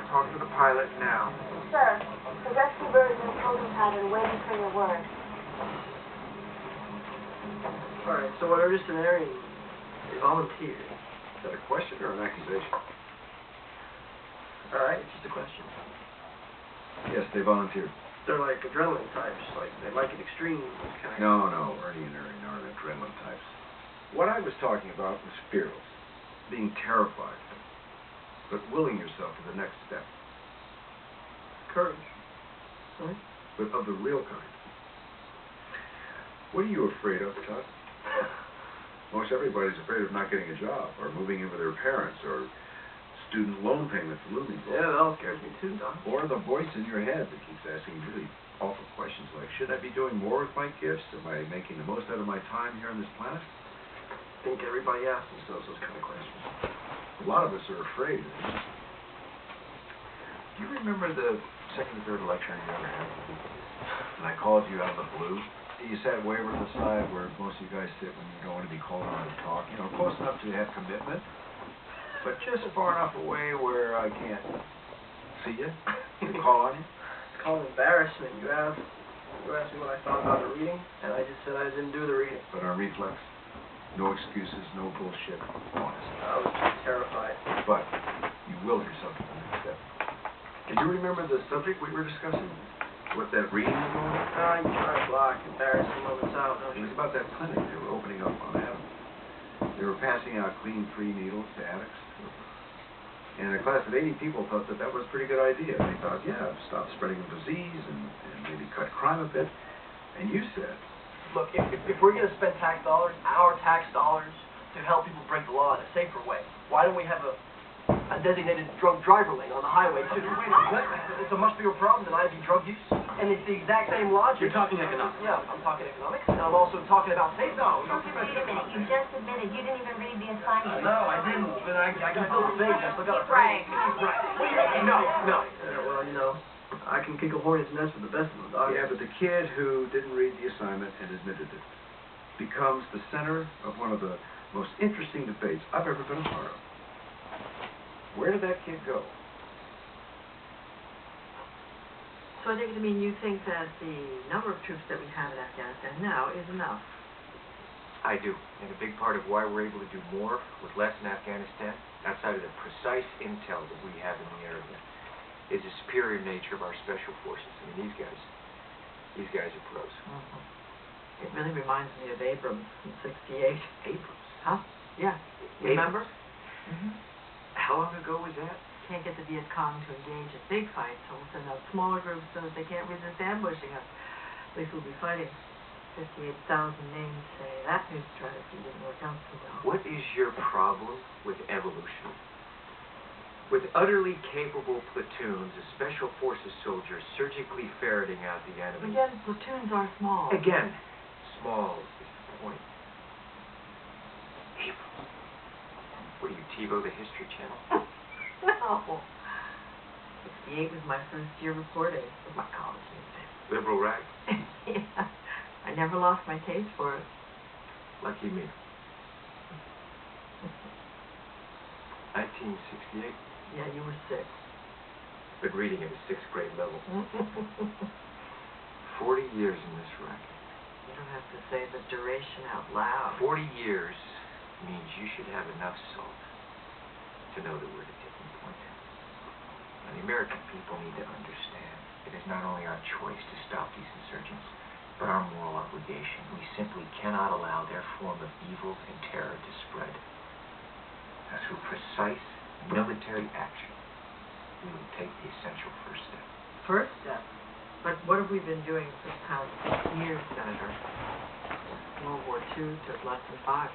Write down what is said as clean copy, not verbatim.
Talk to the pilot now. Sir, the rescue bird is in holding pattern, waiting for your word. All right, so whatever scenario, they volunteered. Is that a question or an accusation? All right, it's just a question. Yes, they volunteered. They're like adrenaline types, like they like it extreme. Kind of. No, Ernie and Ernie aren't adrenaline types. What I was talking about was fearless, being terrified, but willing yourself to the next step. Courage. Right? But of the real kind. What are you afraid of, Todd? Most everybody's afraid of not getting a job, or moving in with their parents, or student loan payments looming. Yeah, that all scares me too, Doc. Or the voice in your head that keeps asking really awful questions like, should I be doing more with my gifts? Am I making the most out of my time here on this planet? I think everybody asks themselves those kind of questions. A lot of us are afraid. Do you remember the second or third lecture you ever had? And I called you out of the blue? You sat way over to the side where most of you guys sit when you don't want to be called on to talk. You know, close enough to have commitment, but just far enough away where I can't see you and call on you. It's called embarrassment. You asked me what I thought about the reading, and I just said I didn't do the reading. But on reflex, no excuses, no bullshit, honest. I was just terrified. But you willed yourself to the next step. Did you remember the subject we were discussing? What that reading was on? You try to block embarrassing moments out, don't It you? was about that clinic they were opening up on Adam. They were passing out clean, free needles to addicts. And a class of 80 people thought that that was a pretty good idea. They thought, yeah, stop spreading the disease and maybe cut crime a bit. And you said, Look, if we're going to spend tax dollars, our tax dollars, to help people break the law in a safer way, why don't we have a designated drunk driver lane on the highway, too? It's a much bigger problem than IV drug use. And it's the exact same logic. You're talking economics. Yeah, I'm talking economics, and I'm also talking about safety. No, wait a minute. You just admitted you didn't even read the assignment. No, I didn't, but I can still think. I still got a Right. Right. No. Well, you know, I can kick a hornet's nest with the best of them, Doc. yeah, but the kid who didn't read the assignment and admitted it becomes the center of one of the most interesting debates I've ever been a part of. Where did that kid go? So you think that the number of troops that we have in Afghanistan now is enough? I do. And a big part of why we're able to do more with less in Afghanistan, outside of the precise intel that we have in the area, is the superior nature of our special forces. I mean, these guys are pros. Mm-hmm. It really reminds me of Abrams in '68. Abrams? Huh? Yeah. Remember? Mm-hmm. How long ago was that? Can't get the Viet Cong to engage in big fights, so we'll send out smaller groups so that they can't resist ambushing us. At least we'll be fighting. 58,000 names say that new strategy didn't work out so well. What is your problem with evolution? With utterly capable platoons of special forces soldiers surgically ferreting out the enemy. Again, platoons are small. Again, small is the point. Abrams. What are you, TiVo, the History Channel? No. 68 was my first year reporting with my college newspaper. Liberal rag? Yeah. I never lost my taste for it. Lucky me. 1968? Yeah, you were 6. Been reading at a 6th grade level. 40 years in this racket. You don't have to say the duration out loud. 40 years means you should have enough salt to know that we're at a tipping point. And the American people need to understand it is not only our choice to stop these insurgents, but our moral obligation. We simply cannot allow their form of evil and terror to spread. As through precise military action, we will take the essential first step. First step? But what have we been doing for the past 6 years, Senator? World War II took less than 5.